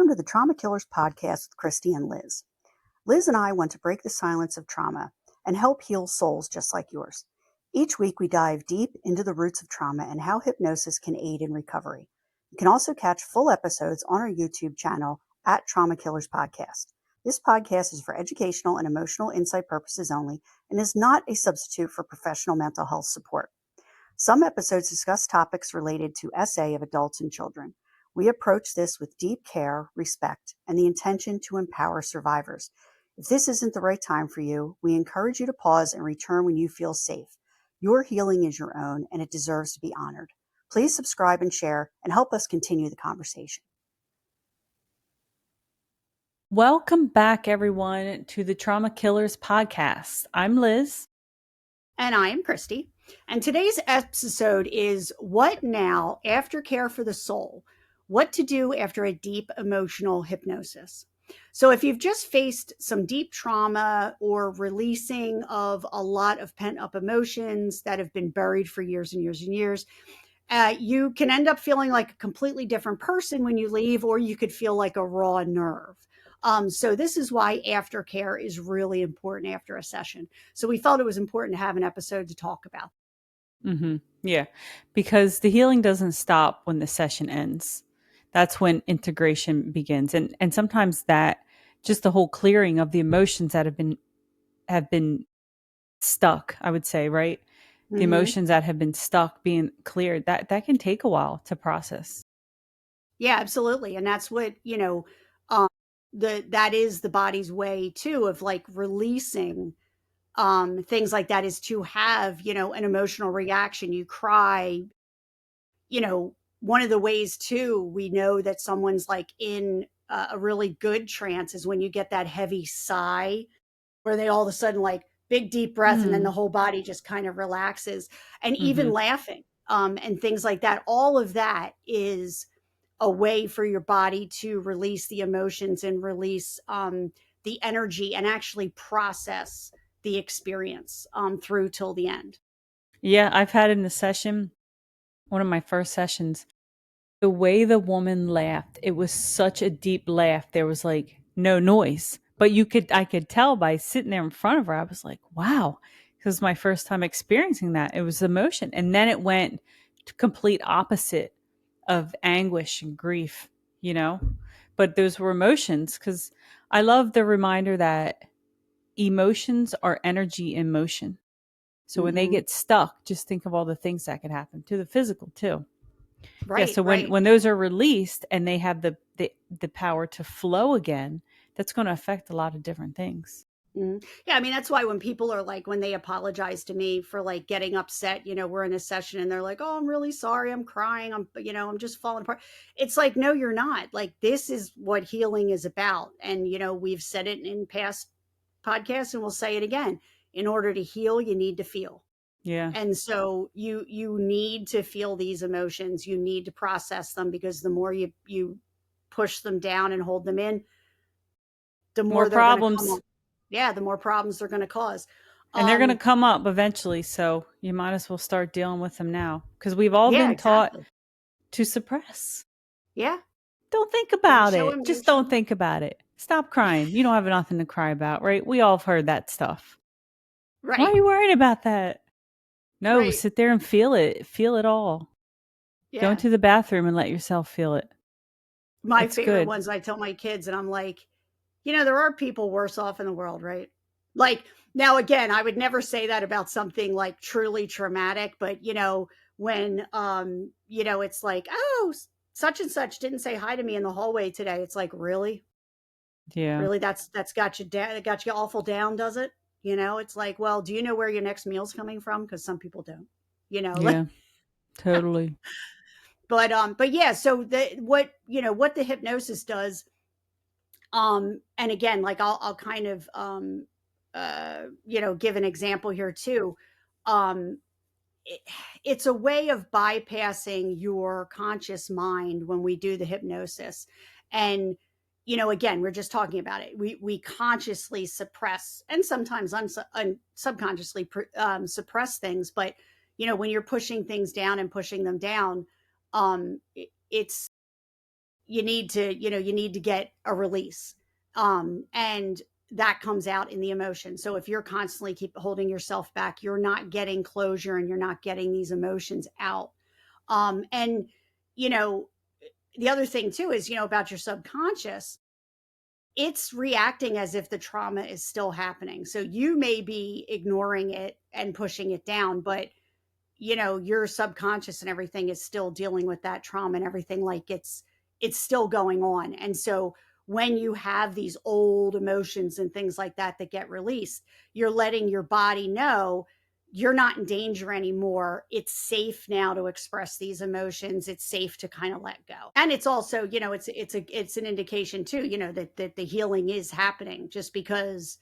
Welcome to the Trauma Killers podcast with Christy and Liz. Liz and I want to break the silence of trauma and help heal souls just like yours. Each week, we dive deep into the roots of trauma and how hypnosis can aid in recovery. You can also catch full episodes on our YouTube channel at Trauma Killers Podcast. This podcast is for educational and emotional insight purposes only and is not a substitute for professional mental health support. Some episodes discuss topics related to SA of adults and children. We approach this with deep care, respect, and the intention to empower survivors. If this isn't the right time for you, we encourage you to pause and return when you feel safe. Your healing is your own, and it deserves to be honored. Please subscribe and share, and help us continue the conversation. Welcome back, everyone, to the Trauma Killers podcast. I'm Liz. And I am Christy. And today's episode is What Now? Aftercare for the Soul. What to do after a deep emotional hypnosis. So if you've just faced some deep trauma or releasing of a lot of pent-up emotions that have been buried for years and years and years, you can end up feeling like a completely different person when you leave, or you could feel like a raw nerve. So this is why aftercare is really important after a session. So we felt it was important to have an episode to talk about. Yeah, because the healing doesn't stop when the session ends. That's when integration begins. And sometimes that just the whole clearing of the emotions that have been stuck, I would say, right? The emotions that have been stuck being cleared, that can take a while to process. Yeah, absolutely. And that's what, that is the body's way too of like releasing things like that, is to have, an emotional reaction. You cry, one of the ways too, we know that someone's like in a really good trance is when you get that heavy sigh where they all of a sudden like big deep breath and then the whole body just kind of relaxes, and even laughing and things like that. All of that is a way for your body to release the emotions and release the energy and actually process the experience through till the end. Yeah, I've had in a session, one of my first sessions, the way the woman laughed, it was such a deep laugh. There was like no noise, but I could tell by sitting there in front of her. I was like, wow, this was my first time experiencing that. It was emotion. And then it went to complete opposite of anguish and grief, but those were emotions, because I love the reminder that emotions are energy in motion. So when they get stuck, just think of all the things that could happen to the physical too. Right. Yeah, so right. when those are released and they have the power to flow again, that's going to affect a lot of different things. Yeah, I mean, that's why when people are like, when they apologize to me for like getting upset, we're in a session and they're like, oh, I'm really sorry, I'm crying, I'm just falling apart. It's like, no, you're not. Like, this is what healing is about. And, we've said it in past podcasts and we'll say it again. In order to heal, you need to feel. Yeah. And so you need to feel these emotions. You need to process them, because the more you push them down and hold them in, the More more they're going to come problems. up. Yeah, the more problems they're going to cause. And they're going to come up eventually, so you might as well start dealing with them now, because we've all Yeah, been taught exactly. to suppress. Yeah. Don't think You about show it. them. Just don't think about it. Stop crying. You don't have nothing to cry about, right? We all have heard that stuff. Why are Right. you worried about that? No, Right. sit there and feel it. Feel it all. Go Yeah. into the bathroom and let yourself feel it. My It's favorite good. ones I tell my kids, and I'm like, there are people worse off in the world, right? Like, now again, I would never say that about something like truly traumatic, but when it's like, oh, such and such didn't say hi to me in the hallway today. It's like, really? Yeah. Really, that's got you down, it got you awful down, does it? It's like, well, do you know where your next meal's coming from? Because some people don't, like, Yeah. Totally. but yeah, so what the hypnosis does, and again, like I'll kind of give an example here too. Um it, it's a way of bypassing your conscious mind when we do the hypnosis. And again, we're just talking about it. We consciously suppress, and sometimes subconsciously suppress things, but when you're pushing things down and pushing them down, it's you need to, you need to get a release. And that comes out in the emotion. So if you're constantly keep holding yourself back, you're not getting closure and you're not getting these emotions out. And, you know, the other thing too is, about your subconscious, it's reacting as if the trauma is still happening. So you may be ignoring it and pushing it down, but your subconscious and everything is still dealing with that trauma and everything, like it's still going on. And so when you have these old emotions and things like that that get released, you're letting your body know you're not in danger anymore. It's safe now to express these emotions. It's safe to kind of let go. And it's also, it's an indication too, that the healing is happening, just because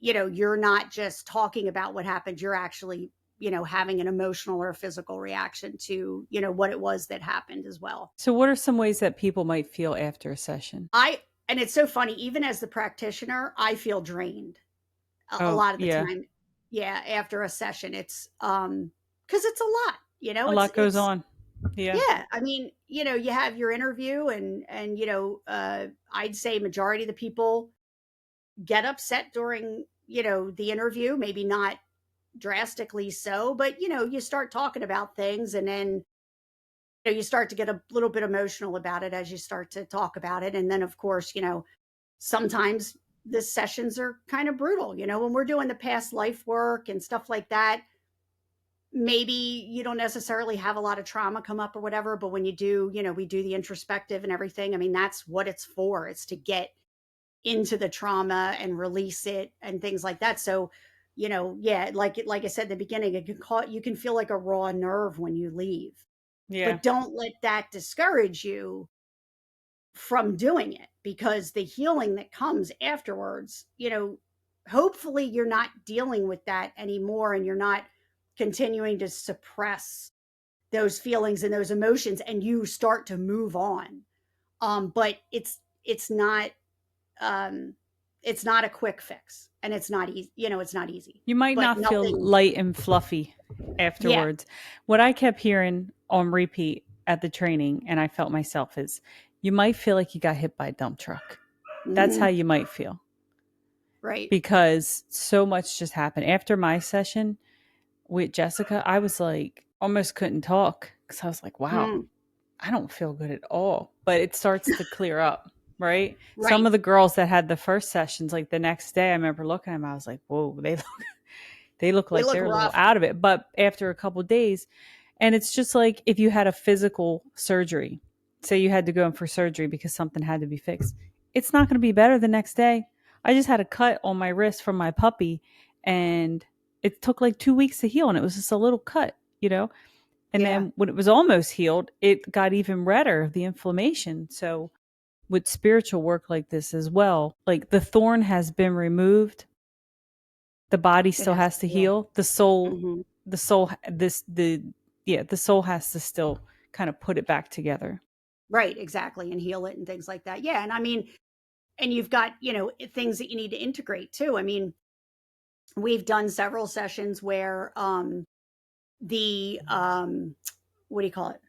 you're not just talking about what happened, you're actually, having an emotional or physical reaction to, what it was that happened as well. So, what are some ways that people might feel after a session? And it's so funny, even as the practitioner, I feel drained a Oh, lot of the yeah. time. Yeah, after a session, it's because it's a lot, A lot goes on. Yeah. yeah. I mean, you have your interview, and I'd say majority of the people get upset during, the interview, maybe not drastically so, but you start talking about things, and then you start to get a little bit emotional about it as you start to talk about it. And then of course, sometimes the sessions are kind of brutal, when we're doing the past life work and stuff like that. Maybe you don't necessarily have a lot of trauma come up or whatever, but when you do, we do the introspective and everything. I mean, that's what it's for. It's to get into the trauma and release it and things like that. So, yeah, like I said at the beginning, you can feel like a raw nerve when you leave, Yeah. but don't let that discourage you from doing it, because the healing that comes afterwards, hopefully you're not dealing with that anymore, and you're not continuing to suppress those feelings and those emotions, and you start to move on. But um it's not a quick fix, and it's not easy, it's not easy, You might but not feel nothing. light and fluffy Yeah. afterwards. What I kept hearing on repeat at the training, and I felt myself, is you might feel like you got hit by a dump truck. That's how Hmm. you might feel, Right. because so much just happened. After my session with Jessica, I was like, almost couldn't talk because I was like, wow, Mm. I don't feel good at all. But it starts to clear up, right? Some Right. of the girls that had the first sessions, like the next day, I remember looking at them, I was like, whoa, they look They like look they're a little rough. out of it. But after a couple of days, and it's just like if you had a physical surgery, say you had to go in for surgery because something had to be fixed, it's not going to be better the next day. I just had a cut on my wrist from my puppy, and it took like 2 weeks to heal, and it was just a little cut. And Yeah. then when it was almost healed, it got even redder, the inflammation. So with spiritual work like this as well, like the thorn has been removed, the body It still has has to to heal. heal. Hmm. The soul, the soul has to still kind of put it back together. Right, exactly, and heal it and things like that. Yeah, and I mean, and you've got, things that you need to integrate too. I mean, we've done several sessions where the what do you call it?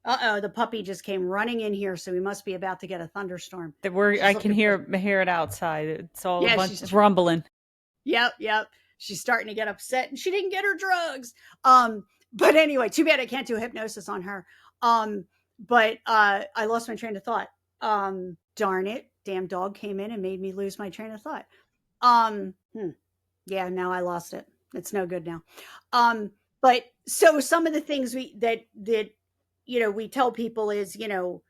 Uh-oh, the puppy just came running in here, so we must be about to get a thunderstorm. That we're She's I can looking for hear it outside. It's all a Yeah, bunch of rumbling. yep, yep. She's starting to get upset, and she didn't get her drugs. But anyway, too bad I can't do hypnosis on her. Um, but I lost my train of thought. Darn it, damn dog came in and made me lose my train of thought. Hmm. Yeah, now I lost it. It's no good now. Um, but so some of the things that we tell people is,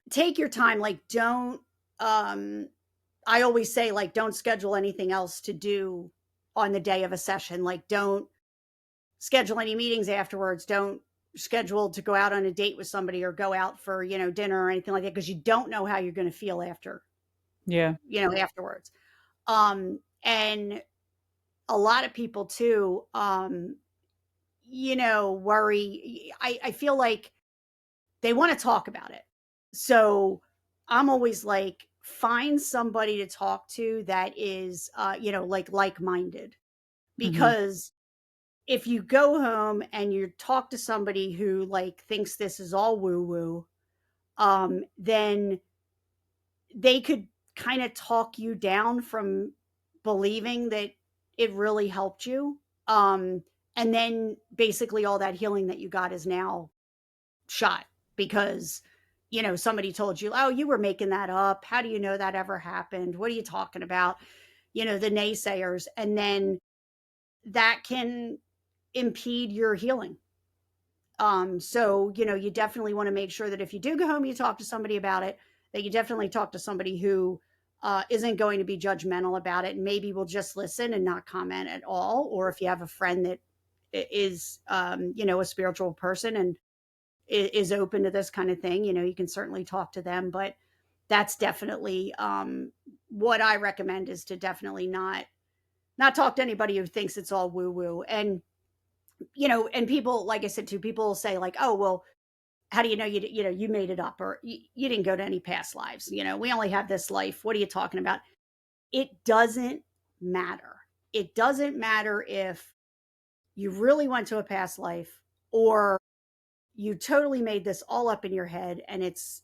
take your time. Like, don't. I always say, like, don't schedule anything else to do on the day of a session. Like, don't schedule any meetings afterwards. Don't schedule to go out on a date with somebody or go out for, dinner or anything like that, because you don't know how you're going to feel Yeah. afterwards. And a lot of people too, worry. I feel like they want to talk about it. So I'm always like, find somebody to talk to that is, like-minded. Hmm. Because if you go home and you talk to somebody who like thinks this is all woo woo, then they could kind of talk you down from believing that it really helped you. And then basically all that healing that you got is now shot because somebody told you, oh, you were making that up, how do you know that ever happened, what are you talking about, the naysayers, and then that can impede your healing. So you definitely want to make sure that if you do go home, you talk to somebody about it, that you definitely talk to somebody who isn't going to be judgmental about it and maybe will just listen and not comment at all. Or if you have a friend that is a spiritual person and is open to this kind of thing, you can certainly talk to them. But that's definitely what I recommend, is to definitely not talk to anybody who thinks it's all woo woo. And and people, like I said too, people will say like, oh well, how do you know you made it up, or you didn't go to any past lives, we only have this life, what are you talking about? It doesn't matter. It doesn't matter if you really went to a past life or you totally made this all up in your head and it's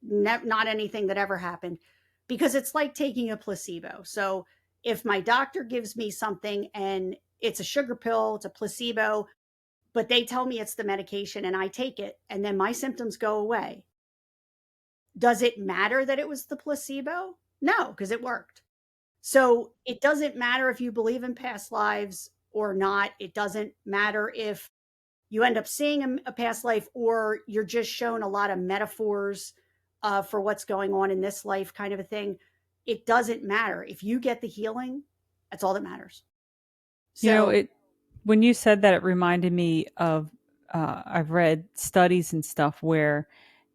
not anything that ever happened, because it's like taking a placebo. So if my doctor gives me something and it's a sugar pill, it's a placebo, but they tell me it's the medication and I take it and then my symptoms go away, does it matter that it was the placebo? No, because it worked. So it doesn't matter if you believe in past lives or not. It doesn't matter if you end up seeing a past life or you're just shown a lot of metaphors for what's going on in this life, kind of a thing. It doesn't matter. If you get the healing, that's all that matters. So It when you said that, it reminded me of I've read studies and stuff where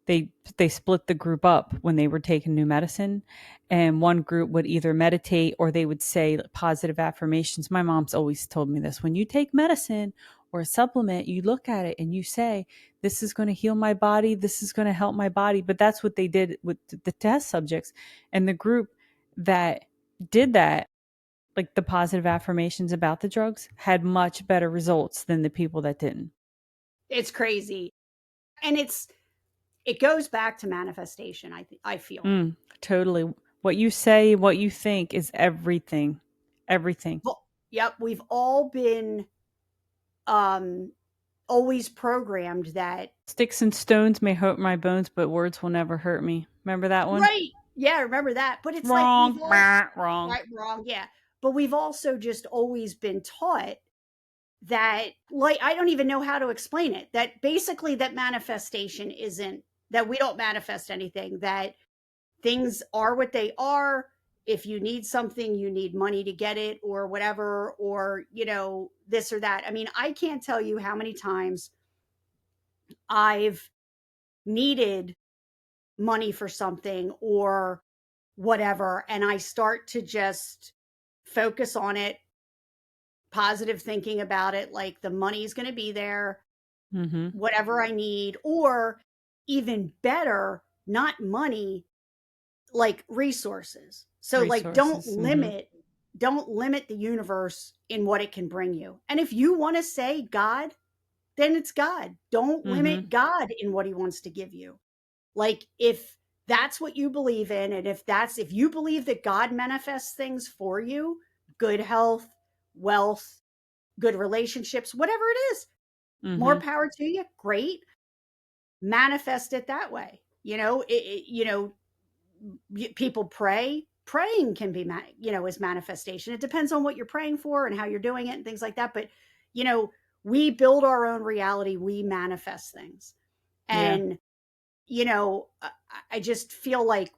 they split the group up when they were taking new medicine, and one group would either meditate or they would say positive affirmations. My mom's always told me this: when you take medicine or a supplement, you look at it and you say, this is going to heal my body, this is going to help my body. But that's what they did with the test subjects. And the group that did that, like the positive affirmations about the drugs, had much better results than the people that didn't. it's crazy. And it goes back to manifestation, I feel. Totally. What you say, what you think is everything. Everything. Well, yep, we've all been um always programmed that. Sticks and stones may hurt my bones, but words will never hurt me. Remember that one? Right. Yeah, remember that. But it's like we've Wrong. all, Wrong. right, wrong, yeah. But we've also just always been taught that, like, I don't even know how to explain it. That basically that manifestation isn't, that we don't manifest anything, that things are what they are. If you need something, you need money to get it or whatever, or, this or that. I mean, I can't tell you how many times I've needed money for something or whatever, and I start to just focus on it, positive thinking about it, like the money's going to be there, Mm-hmm. whatever I need, or even better, not money, like resources. So like Resources. Mm-hmm. don't limit the universe in what it can bring you. And if you want to say God, then it's God. Don't Mm-hmm. limit God in what he wants to give you. Like if that's what you believe in, and if you believe that God manifests things for you, good health, wealth, good relationships, whatever it is, more Mm-hmm. power to you. Great. Manifest it that way. People pray. Praying can be, is manifestation. It depends on what you're praying for and how you're doing it and things like that. But, we build our own reality. We manifest things. Yeah. And, I just feel like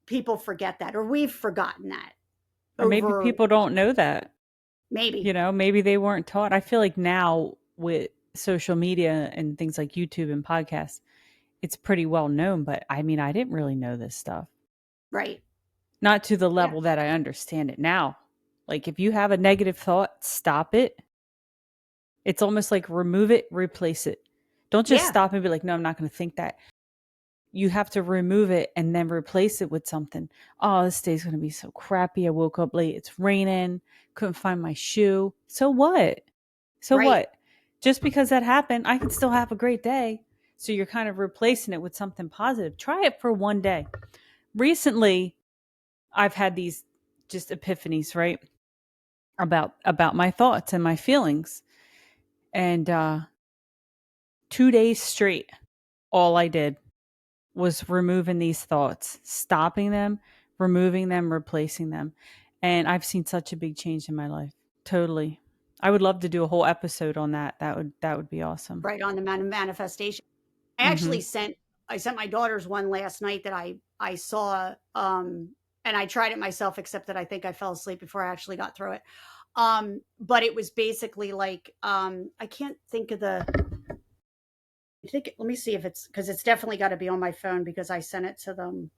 people forget that, or we've forgotten that Or maybe over, people don't know that. maybe. Maybe they weren't taught. I feel like now with social media and things like YouTube and podcasts, it's pretty well known, but I mean, I didn't really know this stuff. Right. Not to the Yeah. level that I understand it now. Like if you have a negative thought, stop it. It's almost like remove it, replace it. Don't just Yeah. stop and be like, no, I'm not going to think that. You have to remove it and then replace it with something. Oh, this day's going to be so crappy. I woke up late. It's raining. Couldn't find my shoe. So what? So Right. what? Just because that happened, I can still have a great day. So you're kind of replacing it with something positive. Try it for one day. recently I've had these just epiphanies, right? About my thoughts and my feelings. And 2 days straight, all I did was removing these thoughts, stopping them, removing them, replacing them. And I've seen such a big change in my life. Totally. I would love to do a whole episode on that. That would be awesome. Right on the manifestation. I actually Mhm. sent my daughters one last night that I saw, and I tried it myself, except that I think I fell asleep before I actually got through it. But it was basically like, I can't think of I think, let me see if it's, because it's definitely got to be on my phone because I sent it to them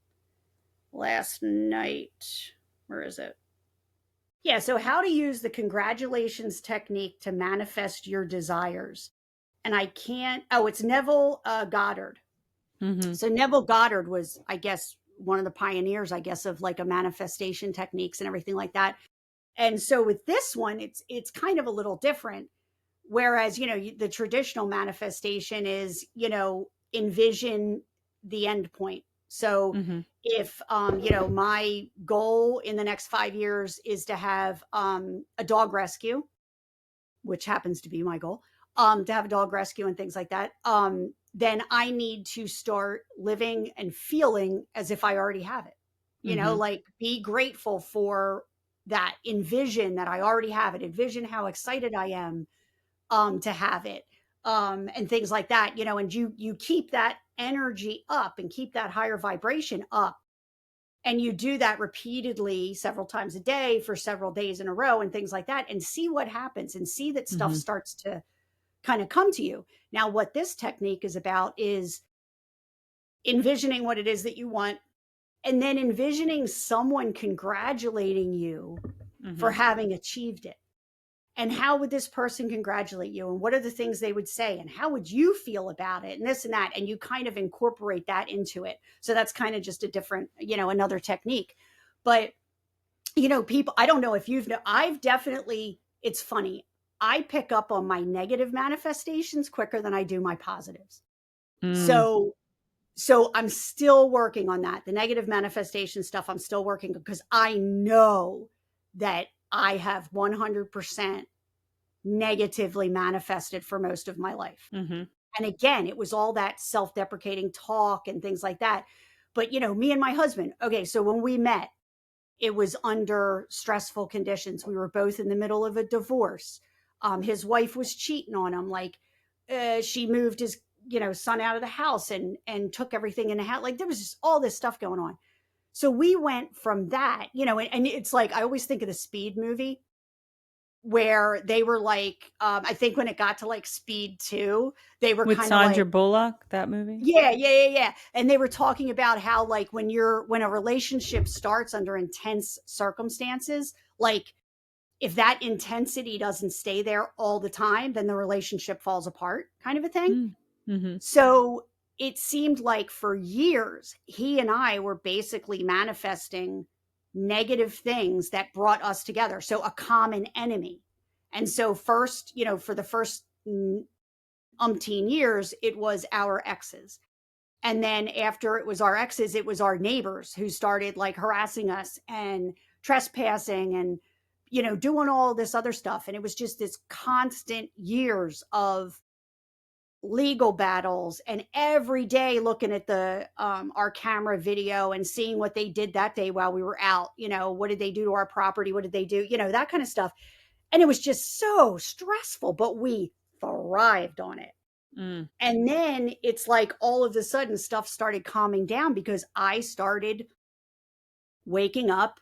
last night. Where is it? Yeah, so how to use the congratulations technique to manifest your desires. And I can't, oh, it's Neville Goddard. Mhm. So Neville Goddard was, I guess, one of the pioneers, I guess, of like a manifestation techniques and everything like that. And so with this one, it's kind of a little different. Whereas, the traditional manifestation is, envision the end point. So Mhm. if, my goal in the next 5 years is to have a dog rescue, which happens to be my goal, to have a dog rescue and things like that, then I need to start living and feeling as if I already have it. Mhm. Like be grateful for that. Envision that I already have it. Envision how excited I am to have it, and things like that. And you keep that energy up and keep that higher vibration up, and you do that repeatedly several times a day for several days in a row and things like that, and see what happens and see that stuff Mhm. starts to kind of come to you. Now what this technique is about is envisioning what it is that you want, and then envisioning someone congratulating you for Mhm. having achieved it. And how would this person congratulate you, and what are the things they would say, and how would you feel about it, and this and that, and you kind of incorporate that into it. So that's kind of just a different, another technique. But people, I don't know if I've definitely, it's funny, I pick up on my negative manifestations quicker than I do my positives. Mm. So I'm still working on that. The negative manifestation stuff, I'm still working, because I know that I have 100% negatively manifested for most of my life. Mhm. And again, it was all that self-deprecating talk and things like that. But me and my husband, okay, so when we met, it was under stressful conditions. We were both in the middle of a divorce. His wife was cheating on him. Like, she moved his, son out of the house and took everything in the house. Like, there was just all this stuff going on. So we went from that, and it's like, I always think of the Speed movie, where they were like, I think when it got to like Speed 2, they were With kind of Sandra like, Bullock, that movie? yeah, yeah, yeah, yeah. And they were talking about how, like, when a relationship starts under intense circumstances, like, if that intensity doesn't stay there all the time, then the relationship falls apart, kind of a thing. Mm. Mhm. So it seemed like for years, he and I were basically manifesting negative things that brought us together. So a common enemy. And so, first, for the first umpteen years, it was our exes. And then after it was our exes, it was our neighbors who started like harassing us and trespassing and, doing all this other stuff. And it was just this constant years of legal battles, and every day looking at the our camera video and seeing what they did that day while we were out. What did they do to our property? What did they do? That kind of stuff. And it was just so stressful, but we thrived on it. Mm. And then it's like all of a sudden stuff started calming down, because I started waking up.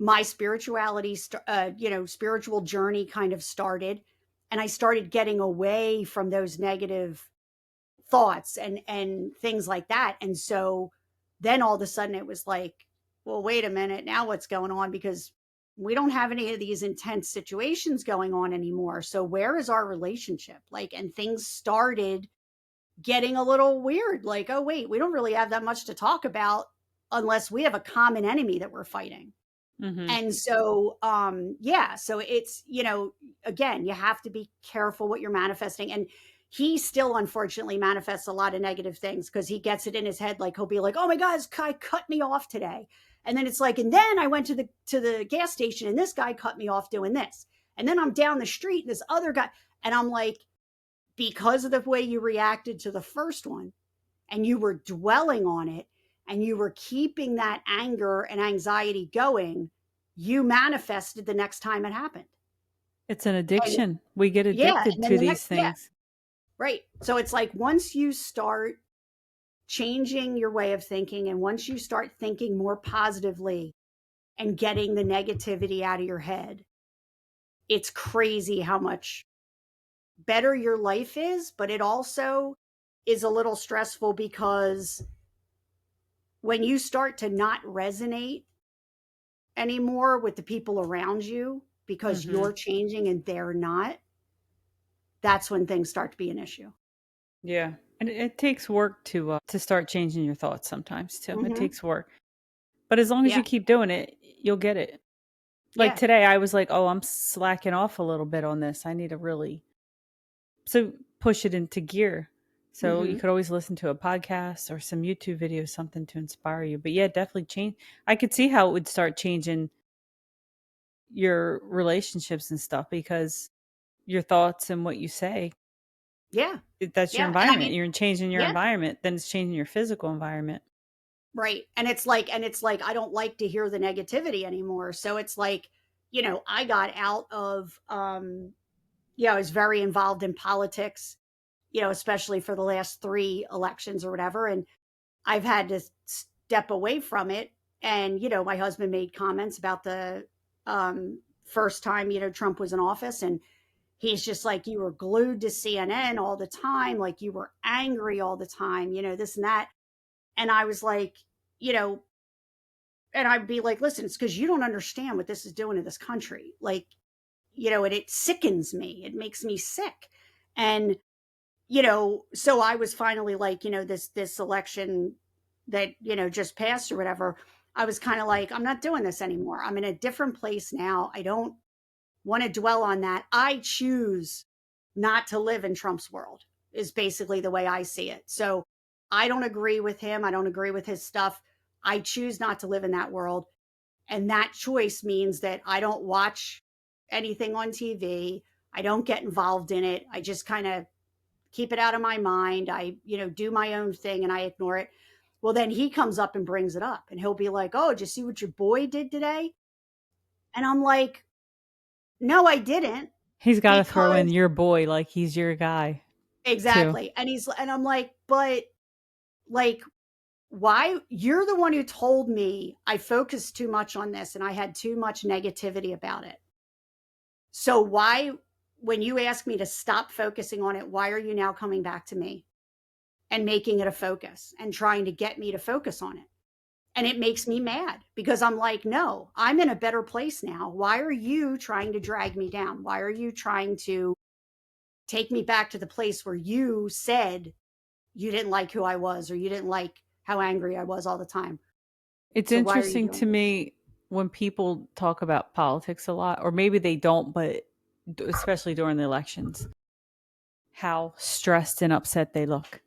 My spirituality, spiritual journey kind of started, and I started getting away from those negative thoughts and things like that. And so then all of a sudden it was like, well, wait a minute, now what's going on? Because we don't have any of these intense situations going on anymore. So where is our relationship? Like, and things started getting a little weird. Like, oh, wait, we don't really have that much to talk about unless we have a common enemy that we're fighting. Mhm. And so, yeah, so it's, again, you have to be careful what you're manifesting. And, he still unfortunately manifests a lot of negative things because he gets it in his head. Like he'll be like, oh my God, this guy cut me off today. And then it's like, and then I went to the gas station and this guy cut me off doing this. And then I'm down the street and this other guy. And I'm like, because of the way you reacted to the first one and you were dwelling on it and you were keeping that anger and anxiety going, you manifested the next time it happened. It's an And addiction. We get yeah, addicted and then to the these next, yeah, things. right. So it's like once you start changing your way of thinking and once you start thinking more positively and getting the negativity out of your head, it's crazy how much better your life is, but it also is a little stressful because when you start to not resonate anymore with the people around you because Hmm. you're changing and they're not, that's when things start to be an issue. Yeah. And it takes work to start changing your thoughts sometimes too. It Mm-hmm. takes work. But as long as Yeah. you keep doing it, you'll get it. Like Yeah. today, I was like, oh, I'm slacking off a little bit on this. I need to really so push it into gear. So you Mm-hmm. could always listen to a podcast or some YouTube videos, something to inspire you. But yeah, definitely change. I could see how it would start changing your relationships and stuff because your thoughts and what you say, Yeah. that's your Yeah. And I environment. mean, You're changing your yeah. environment, then it's changing your physical environment. Right. And it's like, I don't like to hear the negativity anymore. So it's like, I got out of, I was very involved in politics, especially for the last 3 elections or whatever. And I've had to step away from it. And, my husband made comments about the first time, Trump was in office. And he's just like, you were glued to CNN all the time. Like you were angry all the time, this and that. And I was like, you know, and I'd be like, listen, it's because you don't understand what this is doing to this country. Like, and it sickens me. It makes me sick. And, so I was finally like, this election that, just passed or whatever. I was kind of like, I'm not doing this anymore. I'm in a different place now. I don't want to dwell on that. I choose not to live in Trump's world, is basically the way I see it. So I don't agree with him. I don't agree with his stuff. I choose not to live in that world. And that choice means that I don't watch anything on TV. I don't get involved in it. I just kind of keep it out of my mind. I, do my own thing and I ignore it. Well, then he comes up and brings it up and he'll be like, oh, did you see what your boy did today? And I'm like, no, I didn't. He's got to throw in Because your boy like he's your guy too. exactly. And I'm like, but like, why you're the one who told me I focused too much on this and I had too much negativity about it. So why, when you ask me to stop focusing on it, why are you now coming back to me and making it a focus and trying to get me to focus on it? And it makes me mad because I'm like, no, I'm in a better place now. Why are you trying to drag me down? Why are you trying to take me back to the place where you said you didn't like who I was or you didn't like how angry I was all the time? It's So why are you interesting doing to this? me when people talk about politics a lot, or maybe they don't, but especially during the elections, how stressed and upset they look.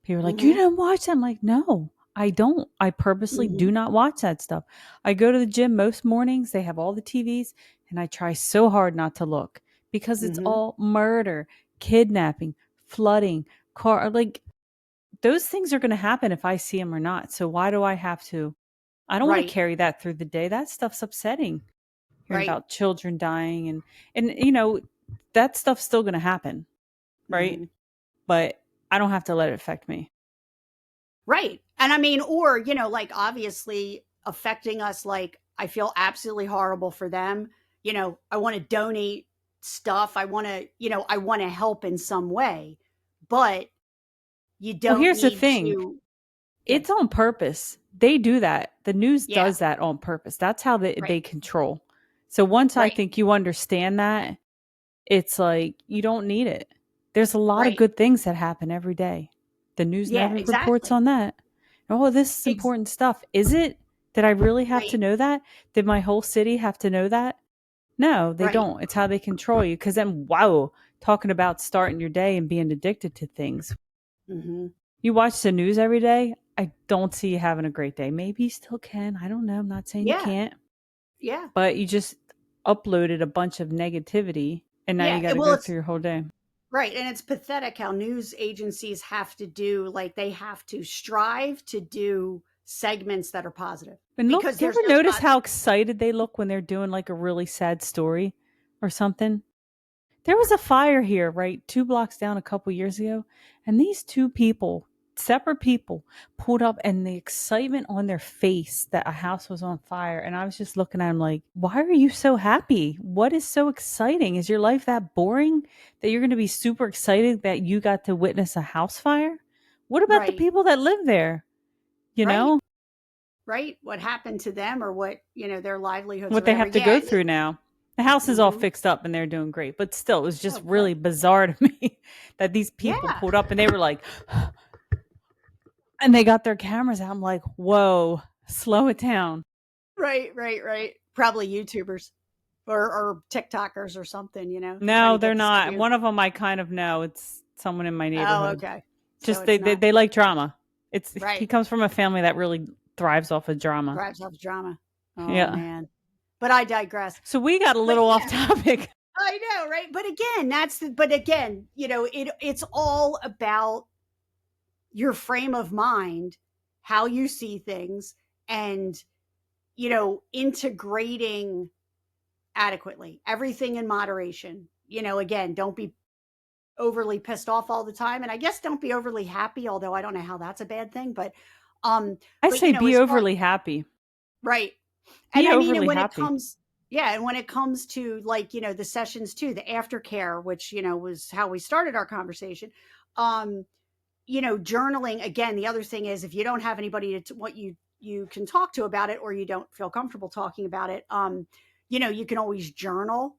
People are like, you Mm-hmm. didn't watch that? I'm like, no, I don't. I purposely Mm-hmm. do not watch that stuff. I go to the gym most mornings, they have all the TVs, and I try so hard not to look because it's Mm-hmm. all murder, kidnapping, flooding, car. Like, those things are going to happen if I see them or not. So why do I have to? I don't want to Right. carry that through the day. That stuff's upsetting. Hearing Right. about children dying and that stuff's still going to happen, right? Mm-hmm. But I don't have to let it affect me. Right. And I mean, or, like obviously affecting us, like I feel absolutely horrible for them. I want to donate stuff. I want to help in some way, but you Well, don't here's the need thing. to. Yeah. It's on purpose. They do that. The news Yeah. does that on purpose. That's how they Right. control. So once I Right. think you understand that, it's like you don't need it. There's a lot of Right. good things that happen every day. The news Yeah. never reports Exactly. on that. Oh, this is important stuff. Is it? Did I really have to Right. know that? Did my whole city have to know that? No, they Right. don't. It's how they control you. Because then, wow, talking about starting your day and being addicted to things. Hmm. You watch the news every day. I don't see you having a great day. Maybe you still can. I don't know. I'm not saying you Yeah. can't, Yeah. but you just uploaded a bunch of negativity and now Yeah. you got to Well, go it's through your whole day. right. And it's pathetic how news agencies have to do, like, they have to strive to do segments that are positive And look, because you there's ever no notice shot. how excited they look when they're doing like a really sad story or something? There was a fire here, right, 2 blocks down a couple years ago, and these 2 people, separate people, pulled up and the excitement on their face that a house was on fire, and I was just looking at them like, "Why are you so happy? What is so exciting? Is your life that boring that you're gonna be super excited that you got to witness a house fire? What about the Right. people that live there?" You Right. know? Right. What happened to them, or what, their livelihoods or What they whatever. have to Yeah. go through now. The house is all Hmm. fixed up and they're doing great, but still, it was Oh, just good. really bizarre to me that these people Yeah. pulled up and they were like, and they got their cameras out. I'm like, whoa, slow it down. Right. Right. Right. Probably YouTubers or TikTokers or something, trying No, to they're get this not. view. One of them I kind of know. It's someone in my Oh, neighborhood. okay. So Just they it's they, not they like drama. It's he right. comes from a family that really thrives off of drama. Thrives off drama. Oh Yeah. man. But I digress. So we got a But little off yeah, topic. I know, right? But again, but again, it's all about your frame of mind, how you see things, and integrating adequately. Everything in moderation. Again, don't be overly pissed off all the time, and I guess don't be overly happy, although I don't know how that's a bad thing, um I but say be as far overly happy. right. And Be I mean, and overly when it happy. comes, yeah, and when it comes to, like, the sessions too, the aftercare, which, was how we started our conversation. Um, Journaling, again, the other thing is, if you don't have anybody what you can talk to about it, or you don't feel comfortable talking about it, you can always journal.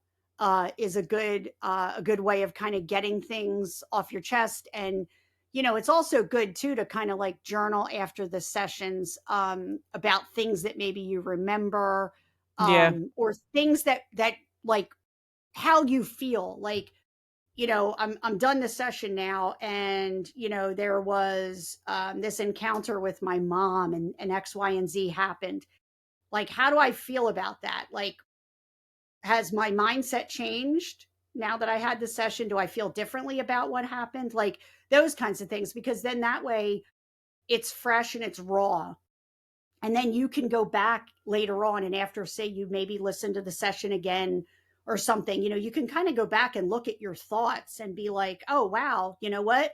Is a good way of kind of getting things off your chest. And it's also good too to kind of like journal after the sessions, about things that maybe you remember, Yeah. or things that like how you feel like, I'm done the session now, and there was, this encounter with my mom, and X, Y, and Z happened. Like, how do I feel about that? Like, has my mindset changed now that I had the session? Do I feel differently about what happened? Like, those kinds of things, because then that way it's fresh and it's raw. And then you can go back later on, and after, say, you maybe listen to the session again or something, you can kind of go back and look at your thoughts and be like, oh, wow, you know what?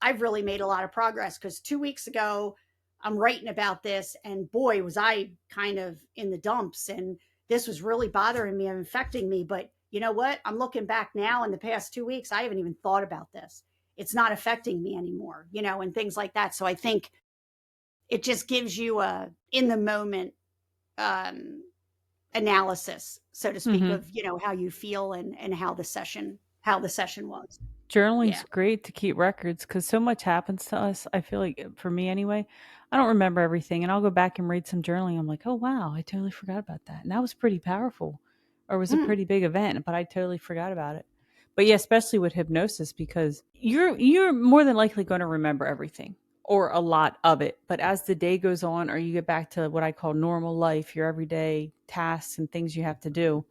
I've really made a lot of progress, because 2 weeks ago, I'm writing about this, and boy, was I kind of in the dumps, and this was really bothering me and affecting me. But you know what? I'm looking back now in the past 2 weeks, I haven't even thought about this. It's not affecting me anymore, and things like that. So I think it just gives you a in the moment, um, analysis, so to speak, Mhm. of how you feel, and how the session was. Yeah. Journaling's great to keep records because so much happens to us. I feel like for me anyway, I don't remember everything, and I'll go back and read some journaling. I'm like, oh wow, I totally forgot about that, and that was pretty powerful, or it was a Mm, pretty big event, but I totally forgot about it. But yeah, especially with hypnosis because you're more than likely going to remember everything or a lot of it. But as the day goes on, or you get back to what I call normal life, your everyday tasks and things you have to do,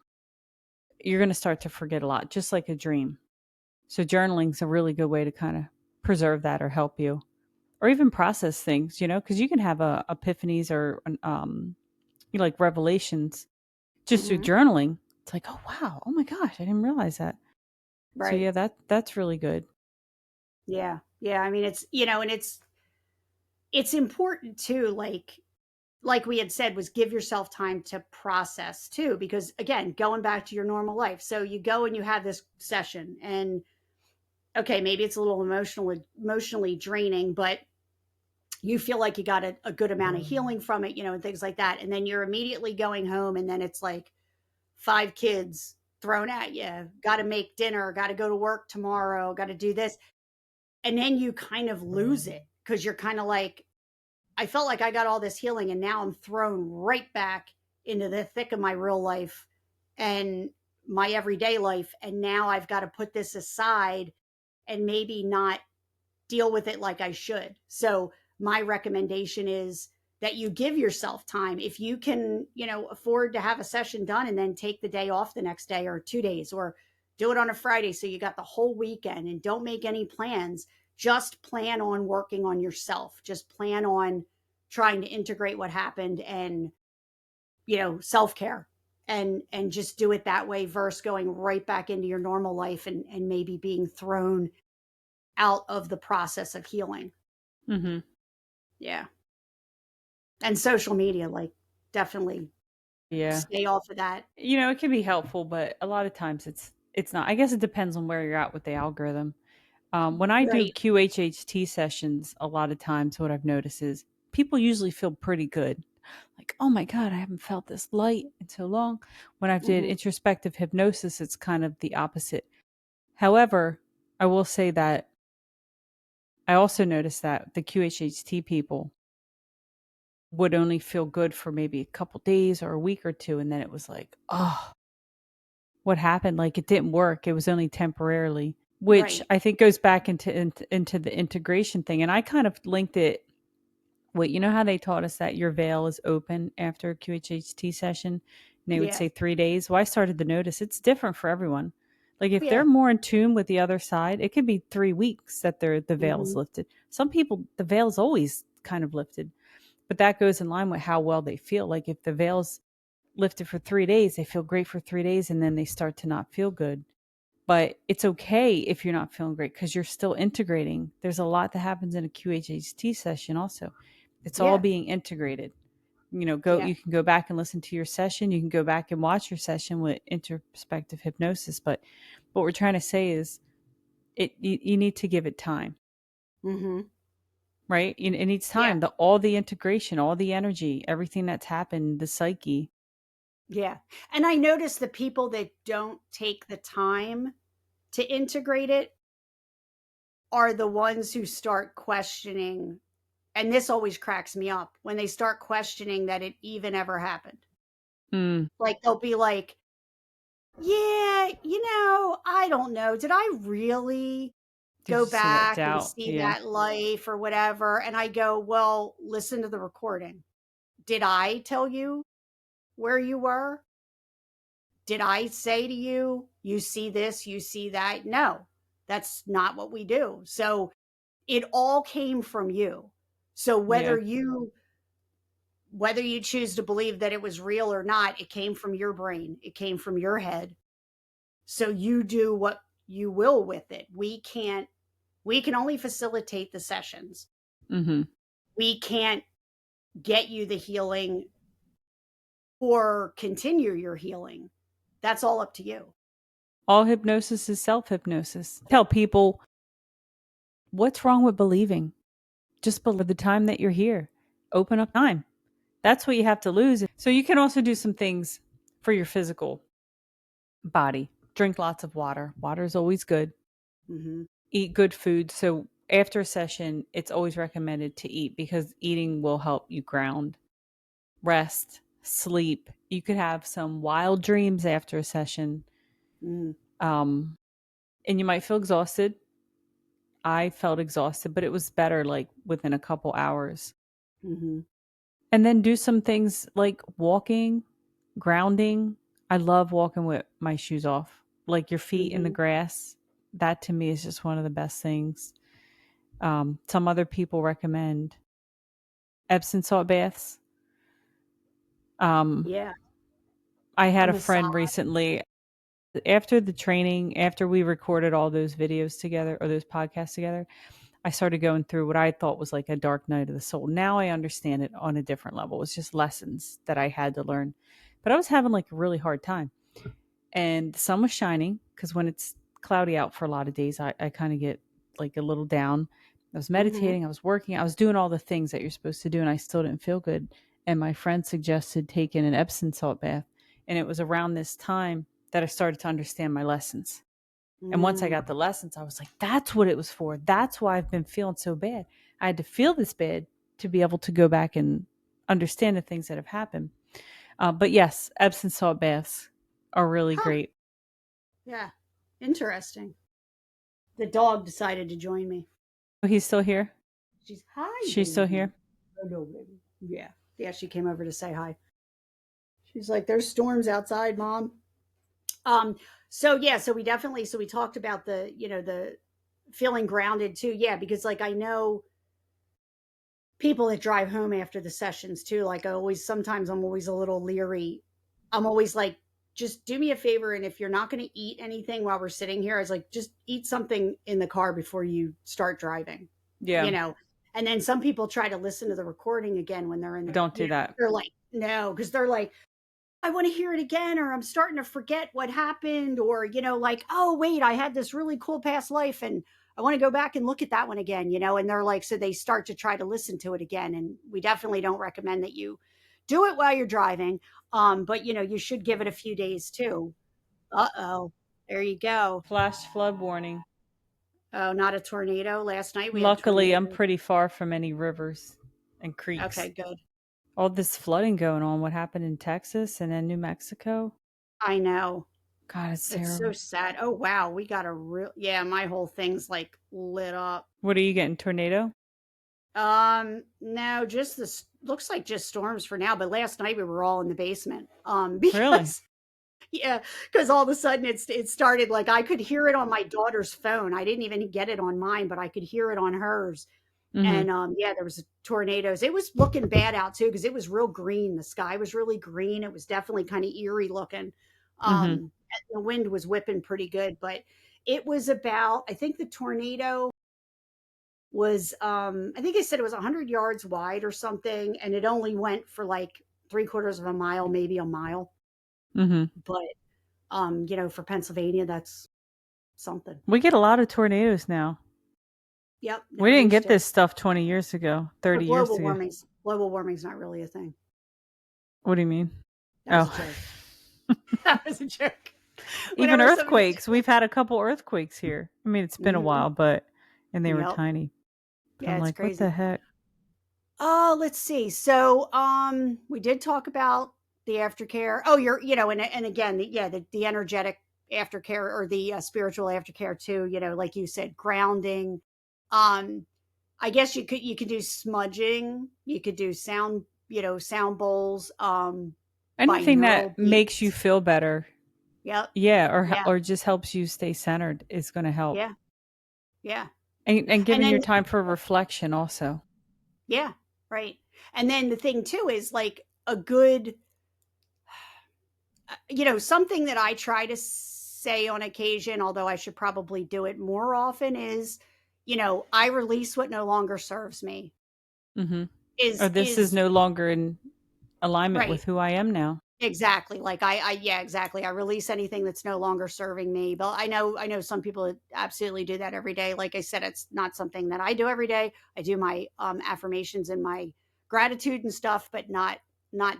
you're going to start to forget a lot, just like a dream. So journaling's a really good way to kind of preserve that or help you, or even process things, because you can have epiphanies or like revelations just through mhm. journaling. It's like, oh wow, oh my gosh, I didn't realize that. So Right. yeah, that's really good. Yeah. Yeah. I mean, and it's important too, like we had said, was give yourself time to process too, because again, going back to your normal life. So you go and you have this session, and okay, maybe it's a little emotionally draining, but you feel like you got a good amount of healing from it, and things like that. And then you're immediately going home, and then it's like five kids thrown at you. Got to make dinner, got to go to work tomorrow, got to do this. And then you kind of lose it, because you're kind of like, I felt like I got all this healing, and now I'm thrown right back into the thick of my real life, and my everyday life. And now I've got to put this aside and maybe not deal with it like I should. So my recommendation is that you give yourself time. If you can, afford to have a session done and then take the day off the next day or 2 days, or do it on a Friday so you got the whole weekend, and don't make any plans. Just plan on working on yourself. Just plan on trying to integrate what happened, and self-care, and just do it that way versus going right back into your normal life, and maybe being thrown out of the process of healing. Mm-hmm. Yeah. And social media, like, definitely Yeah. stay off of that. It can be helpful, but a lot of times it's not. I guess it depends on where you're at with the algorithm. When I do Right. QHHT sessions, a lot of times what I've noticed is people usually feel pretty good. Like, oh my God, I haven't felt this light in so long. When I've did Mhm. introspective hypnosis, it's kind of the opposite. However, I will say that I also noticed that the QHHT people would only feel good for maybe a couple days or a week or two. And then it was like, oh, what happened? Like it didn't work. It was only temporarily, which Right. I think goes back into the integration thing. And I kind of linked it. Wait, you know how they taught us that your veil is open after a QHHT session? And they would Yeah. say 3 days. Well, I started to notice it's different for everyone. Like if they're Yeah. more in tune with the other side, it could be 3 weeks that the veil is Mhm. lifted. Some people, the veil's always kind of lifted, but that goes in line with how well they feel. Like if the veil's lifted for 3 days, they feel great for 3 days, and then they start to not feel good. But it's okay if you're not feeling great because you're still integrating. There's a lot that happens in a QHHT session also. It's all Yeah. being integrated. Yeah. You can go back and listen to your session. You can go back and watch your session with introspective hypnosis. But what we're trying to say is you need to give it time, Mhm. right? It needs Yeah. time. All the integration, all the energy, everything that's happened, the psyche. Yeah. And I notice the people that don't take the time to integrate it are the ones who start questioning, and this always cracks me up, when they start questioning that it even ever happened. Mm, Like, they'll be like, "Yeah, I don't know. Did I really did go you see that back and doubt? see Yeah. that life or whatever?" And I go, "Well, listen to the recording. Did I tell you where you were? Did I say to you, you see this, you see that?" No, that's not what we do. So it all came from you. So Yeah. whether you choose to believe that it was real or not, it came from your brain. It came from your head. So you do what you will with it. We can only facilitate the sessions. Mm-hmm. We can't get you the healing or continue your healing. That's all up to you. All hypnosis is self hypnosis. Tell people what's wrong with believing. Just believe the time that you're here. Open up time. That's what you have to lose. So you can also do some things for your physical body. Drink lots of water. Water is always good. Mhm. Eat good food. So after a session, it's always recommended to eat because eating will help you ground, rest, sleep. You could have some wild dreams after a session. Mhm. Um, and you might feel exhausted. I felt exhausted, but it was better like within a couple hours. Mhm. And then do some things like walking, grounding. I love walking with my shoes off, like your feet in the Mhm. grass. That to me is just one of the best things. Some other people recommend Epsom salt baths. Um, Yeah. I A had a massage. friend recently after the training, after we recorded all those videos together or those podcasts together. I started going through what I thought was like a dark night of the soul. Now I understand it on a different level. It's just lessons that I had to learn. But I was having like a really hard time. And the sun was shining because when it's cloudy out for a lot of days, I kind of get like a little down. I was Mhm. meditating, I was working, I was doing all the things that you're supposed to do, and I still didn't feel good. And my friend suggested taking an Epsom salt bath. And it was around this time that I started to understand my lessons. And once I Mm. got the lessons, I was like, that's what it was for. That's why I've been feeling so bad. I had to feel this bad to be able to go back and understand the things that have happened. But yes, Epsom salt baths. are really Huh. great. Yeah. Interesting. The dog decided to join me. Oh, he's still here? She's hi, She's still baby. here? Hello, baby. Yeah. Yeah, she came over to say hi. She's like, there's storms outside, Mom. Um, so yeah, so we definitely so we talked about the feeling grounded too. Yeah, because like I know people that drive home after the sessions too. Like I always sometimes I'm always a little leery. I'm always like, just do me a favor, and if you're not gonna eat anything while we're sitting here, I was like, just eat something in the car before you start driving. Yeah. You know. And then some people try to listen to the recording again when they're in the, Don't do that. they're like, no, because they're like, I want to hear it again, or I'm starting to forget what happened, or, like, oh, wait, I had this really cool past life and I want to go back and look at that one again, and they're like, so they start to try to listen to it again. And we definitely don't recommend that you do it while you're driving. But, you should give it a few days too. Uh oh. There you go. Flash flood warning. Oh, not a tornado. Last night we had Luckily, I'm tornadoes. pretty far from any rivers and Okay, creeks. good. All this flooding going on, what happened in Texas and then New Mexico? I know. God, it's It's so terrible. sad. Oh, wow. We got a real, yeah, my whole thing's like lit up. What are you getting? Tornado? No, just this looks like just storms for now, but last night we were all in the basement. Really? Because yeah, because all of a sudden it started like I could hear it on my daughter's phone. I didn't even get it on mine, but I could hear it on hers. Mm-hmm. And yeah, there was tornadoes. It was looking bad out too because it was real green. The sky was really green. It was definitely kind of eerie looking. Mm-hmm. And the wind was whipping pretty good, but it was about, I think the tornado was I think they said it was 100 yards wide or something, and it only went for like three-quarters of a mile, maybe a mile. Mm-hmm. But for Pennsylvania, that's something. We get a lot of tornadoes now. Yep, We never didn't used get to. this stuff 20 years ago, But 30 years ago. global warming's not really a thing. What do you mean? That was a Oh. joke. That was a joke. Even Whenever somebody earthquakes. We've had a couple earthquakes here. I mean, it's been a hmm while, and they were Yep. tiny. But Yeah, I'm it's like, what the crazy. heck? Let's see. So, we did talk about the aftercare. Oh, and again, the energetic aftercare or the spiritual aftercare too. Like you said, grounding. Um, I guess you could do smudging. You could do sound bowls. Anything Binaural that makes you beats. feel better, Yep. yeah, Yeah. or just helps you stay centered is going to help. Yeah. Yeah. And And giving then your time for reflection also. yeah, right. And then the thing too is like a good something that I try to say on occasion, although I should probably do it more often, is, I release what no longer serves me. Mm-hmm. Or this is Is no longer in alignment right. with who I am now. Exactly. Like yeah, exactly. I release anything that's no longer serving me. But I know some people that absolutely do that every day. Like I said, it's not something that I do every day. I do my affirmations and my gratitude and stuff, but not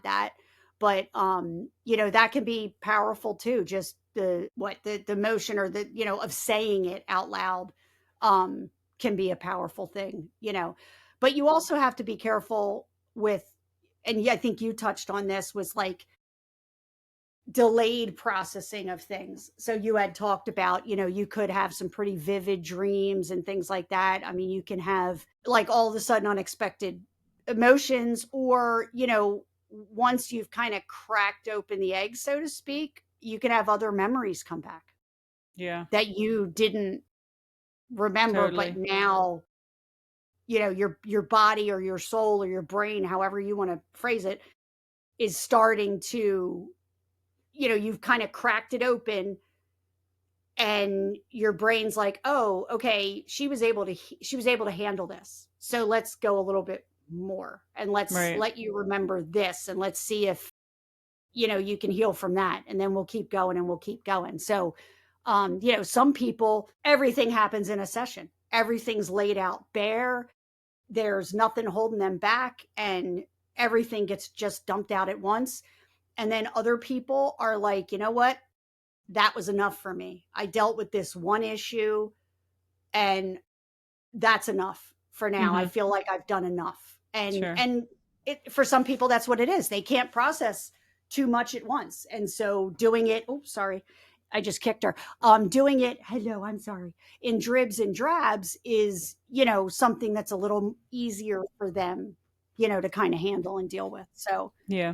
that. But that can be powerful too. Just the motion or of saying it out loud can be a powerful thing. But you also have to be careful with, and yeah, I think you touched on this, was like delayed processing of things. So you had talked about, you could have some pretty vivid dreams and things like that. I mean, you can have like all of a sudden unexpected emotions, or, once you've kind of cracked open the egg, so to speak, you can have other memories come back Yeah, that you didn't remember, but totally. now, your body or your soul or your brain, however you want to phrase it, is starting to, you've kind of cracked it open, and your brain's like, oh, okay, she was able to handle this, so let's go a little bit more, and let's Right. let you remember this, and let's see if you can heal from that, and then we'll keep going and we'll keep going. So some people, everything happens in a session, everything's laid out bare, there's nothing holding them back, and everything gets just dumped out at once. And then other people are like, you know what, that was enough for me. I dealt with this one issue, and that's enough for now. I Mm-hmm. feel like I've done enough. And Sure. and for some people that's what it is. They can't process, too much at once. And so doing it, oh, sorry, I just kicked her. Doing it, hello, I'm sorry, in dribs and drabs is, something that's a little easier for them, to kind of handle and deal with. So, Yeah.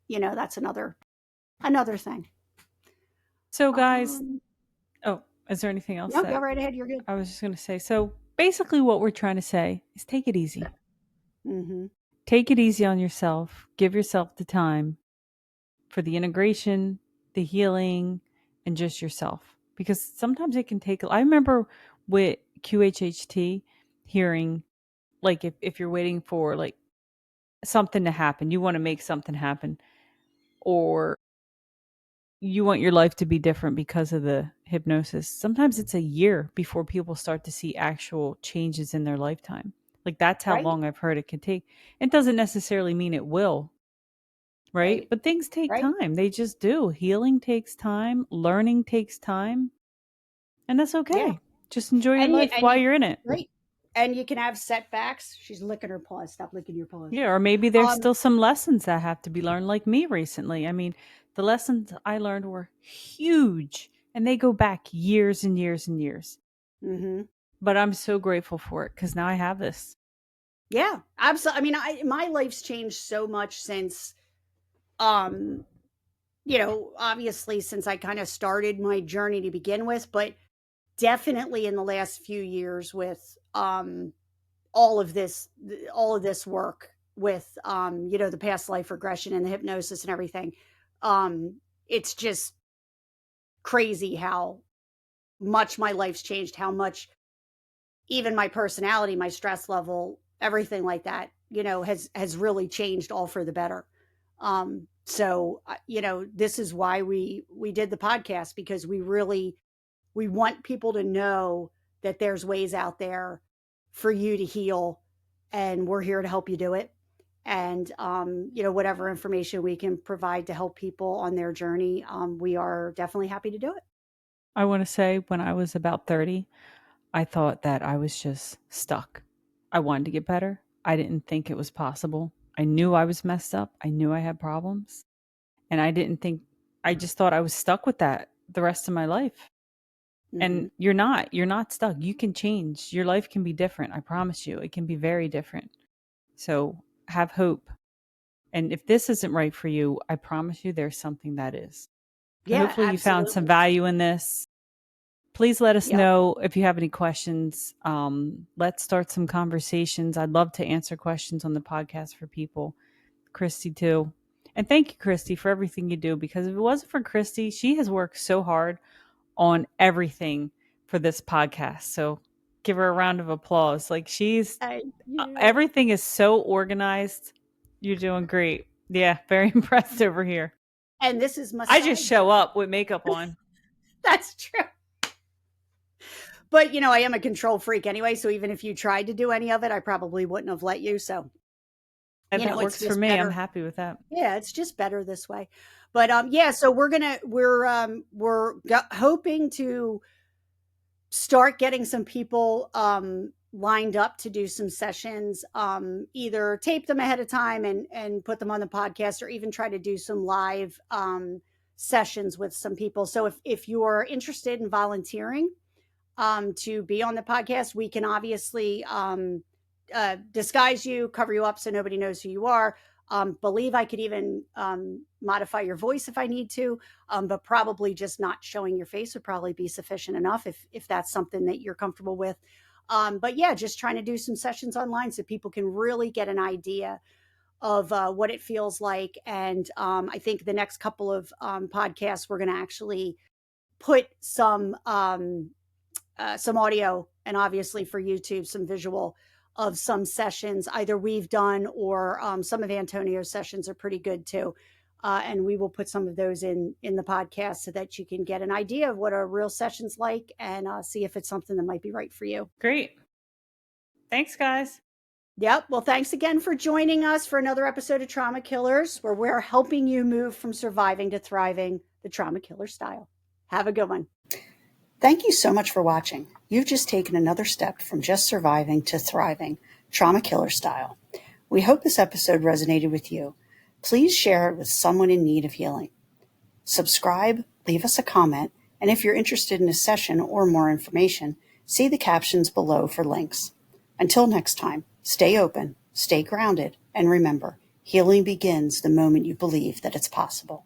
that's another thing. So, guys, Um, oh, is there anything else no, go that right ahead. You're good. I was just going to say? So, basically, what we're trying to say is take it easy. Mm-hmm. Take it easy on yourself. Give yourself the time for the integration, the healing, and just yourself. Because sometimes it can take, I remember with QHHT hearing, like, if you're waiting for like something to happen, you want to make something happen, or you want your life to be different because of the hypnosis. Sometimes it's a year before people start to see actual changes in their lifetime. Like that's how Right, long I've heard it can take. It doesn't necessarily mean it will, right? right, But things take right. time. They just do. Healing takes time, learning takes time, and that's Yeah. okay. Just enjoy your And you, life while you're in it. right. And you can have setbacks. She's licking her paws. Stop licking your paws. Yeah, or maybe there's Um, still some lessons that have to be learned, like me recently. I mean, the lessons I learned were huge and they go back years and years and years. mm-hmm. But I'm so grateful for it because now I have this. Yeah, absolutely. I mean, my life's changed so much since, um, obviously since I kind of started my journey to begin with, but definitely in the last few years with, all of this, work with, the past life regression and the hypnosis and everything. Um, it's just crazy how much my life's changed, how much even my personality, my stress level, everything like that, has really changed all for the better. So this is why we did the podcast, because we want people to know that there's ways out there for you to heal, and we're here to help you do it. And whatever information we can provide to help people on their journey, we are definitely happy to do it. I want to say when I was about 30, I thought that I was just stuck. I wanted to get better. I didn't think it was possible. I knew I was messed up. I knew I had problems. And I didn't think, I just thought I was stuck with that the rest of my life. Mm-hmm. And you're not stuck. You can change. Your life can be different. I promise you, it can be very different. So have hope. And if this isn't right for you, I promise you there's something that is. So Yeah, hopefully you found some absolutely. value in this. Please let us Yep. know if you have any questions. Let's start some conversations. I'd love to answer questions on the podcast for people. Christy, too. And thank you, Christy, for everything you do, because if it wasn't for Christy, she has worked so hard on everything for this podcast. So give her a round of applause. Like she's Thank you. everything is so organized. You're doing great. Yeah, very impressed over here. And this is my I just side show job. up with makeup on. That's true. But I am a control freak anyway, so even if you tried to do any of it, I probably wouldn't have let you. So, And that it's works for just me. I'm better. happy with that. Yeah, it's just better this way. But yeah, so we're hoping to start getting some people lined up to do some sessions, either tape them ahead of time and put them on the podcast, or even try to do some live sessions with some people. So if you are interested in volunteering to be on the podcast, we can obviously disguise you, cover you up so nobody knows who you are. Believe I could even modify your voice if I need to, but probably just not showing your face would probably be sufficient enough if that's something that you're comfortable with. But yeah, just trying to do some sessions online so people can really get an idea of what it feels like. And I think the next couple of podcasts, we're going to actually put some audio, and obviously for YouTube, some visual of some sessions either we've done, or some of Antonio's sessions are pretty good too. And we will put some of those in the podcast so that you can get an idea of what a real session's like, and see if it's something that might be right for you. Great. Thanks, guys. Yep. Well, thanks again for joining us for another episode of Trauma Killers, where we're helping you move from surviving to thriving the trauma killer style. Have a good one. Thank you so much for watching. You've just taken another step from just surviving to thriving, trauma killer style. We hope this episode resonated with you. Please share it with someone in need of healing. Subscribe, leave us a comment, and if you're interested in a session or more information, see the captions below for links. Until next time, stay open, stay grounded, and remember, healing begins the moment you believe that it's possible.